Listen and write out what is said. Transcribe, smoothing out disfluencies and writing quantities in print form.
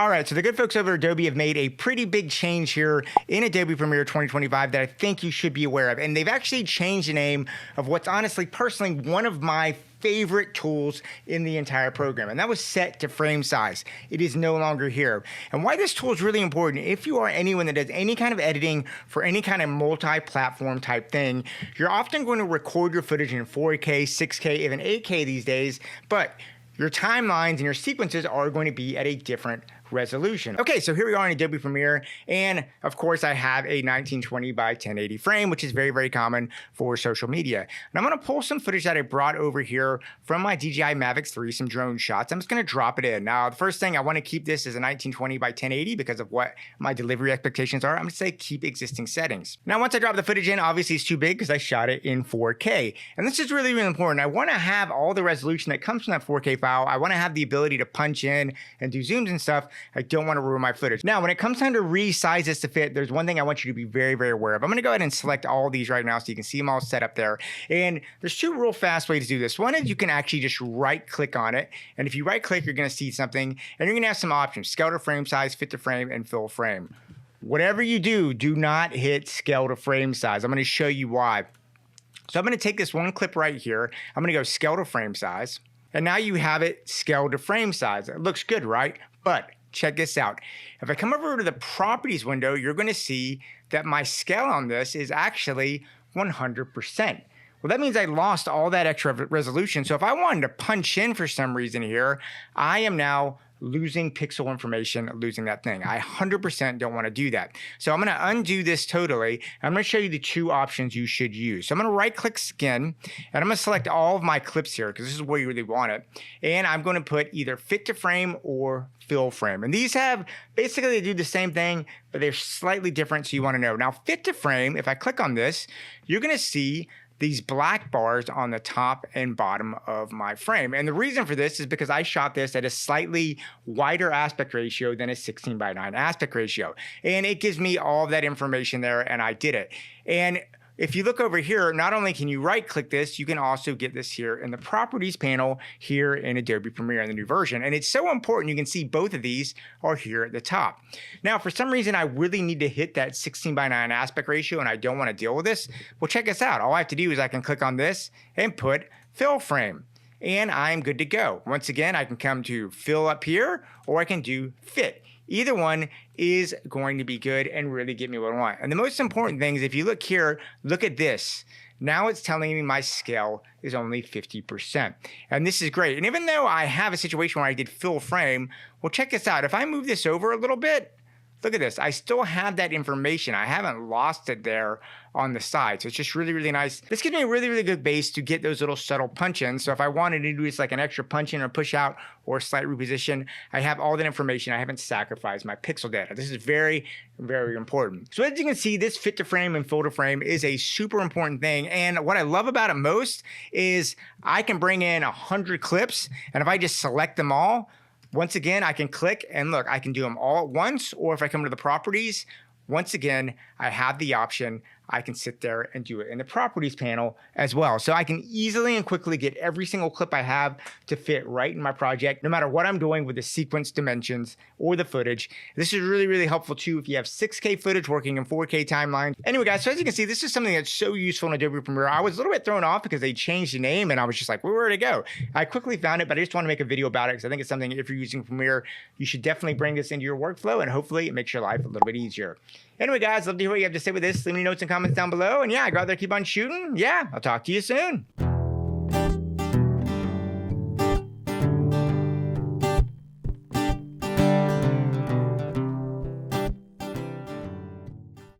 All right, so the good folks over at Adobe have made a pretty big change here in Adobe Premiere 2025 that I think you should be aware of. And they've actually changed the name of what's honestly, personally, one of my favorite tools in the entire program, and that was set to frame size. It is no longer here. And why this tool is really important, if you are anyone that does any kind of editing for any kind of multi-platform type thing, you're often going to record your footage in 4K, 6K, even 8K these days, but your timelines and your sequences are going to be at a different resolution. Okay, so here we are in Adobe Premiere, and of course I have a 1920 by 1080 frame, which is very, very common for social media. And I'm gonna pull some footage that I brought over here from my DJI Mavic 3, some drone shots. I'm just gonna drop it in. Now, the first thing, I wanna keep this as a 1920 by 1080 because of what my delivery expectations are. I'm gonna say keep existing settings. Now, once I drop the footage in, obviously it's too big because I shot it in 4K. And this is really, really important. I wanna have all the resolution that comes from that 4K file. I wanna have the ability to punch in and do zooms and stuff. I don't want to ruin my footage. Now, when it comes time to resize this to fit, there's one thing I want you to be very, very aware of. I'm going to go ahead and select all of these right now so you can see them all set up there. And there's two real fast ways to do this. One is you can actually just right click on it. And if you right click, you're going to see something and you're going to have some options: scale to frame size, fit to frame, and fill frame. Whatever you do, do not hit scale to frame size. I'm going to show you why. So I'm going to take this one clip right here. I'm going to go scale to frame size. And now you have it scaled to frame size. It looks good, right? But check this out. If I come over to the properties window, you're going to see that my scale on this is actually 100%. Well, that means I lost all that extra resolution. So if I wanted to punch in for some reason here, I am now losing pixel information, losing that thing. I 100% don't want to do that. So I'm going to undo this totally. I'm going to show you the two options you should use. So I'm going to right click again, and I'm going to select all of my clips here because this is where you really want it. And I'm going to put either fit to frame or fill frame. And these have, basically they do the same thing, but they're slightly different, so you want to know. Now, fit to frame, if I click on this, you're going to see these black bars on the top and bottom of my frame. And the reason for this is because I shot this at a slightly wider aspect ratio than a 16:9 aspect ratio. And it gives me all of that information there, and I did it. And if you look over here, not only can you right click this, you can also get this here in the properties panel here in Adobe Premiere in the new version. And it's so important, you can see both of these are here at the top. Now, for some reason, I really need to hit that 16:9 aspect ratio and I don't want to deal with this. Well, check this out. All I have to do is I can click on this and put fill frame, and I'm good to go. Once again, I can come to fill up here, or I can do fit. Either one is going to be good and really get me what I want. And the most important thing is if you look here, look at this. Now it's telling me my scale is only 50%. And this is great. And even though I have a situation where I did fill frame, well, check this out. If I move this over a little bit, look at this. I still have that information. I haven't lost it there on the side. So it's just really, really nice. This gives me a really, really good base to get those little subtle punch-ins. So if I wanted to do just like an extra punch-in or push-out or slight reposition, I have all that information. I haven't sacrificed my pixel data. This is very, very important. So as you can see, this fit to frame and fill to frame is a super important thing. And what I love about it most is I can bring in 100 clips, and if I just select them all, once again, I can click and look, I can do them all at once, or if I come to the properties, once again, I have the option. I can sit there and do it in the properties panel as well. So I can easily and quickly get every single clip I have to fit right in my project, no matter what I'm doing with the sequence dimensions or the footage. This is really, really helpful too if you have 6K footage working in 4K timelines. Anyway, guys, so as you can see, this is something that's so useful in Adobe Premiere. I was a little bit thrown off because they changed the name and I was just like, where did it go? I quickly found it, but I just want to make a video about it because I think it's something, if you're using Premiere, you should definitely bring this into your workflow, and hopefully it makes your life a little bit easier. Anyway, guys, love to hear what you have to say with this. Leave me notes and comments down below. And yeah, go out there, keep on shooting. Yeah, I'll talk to you soon.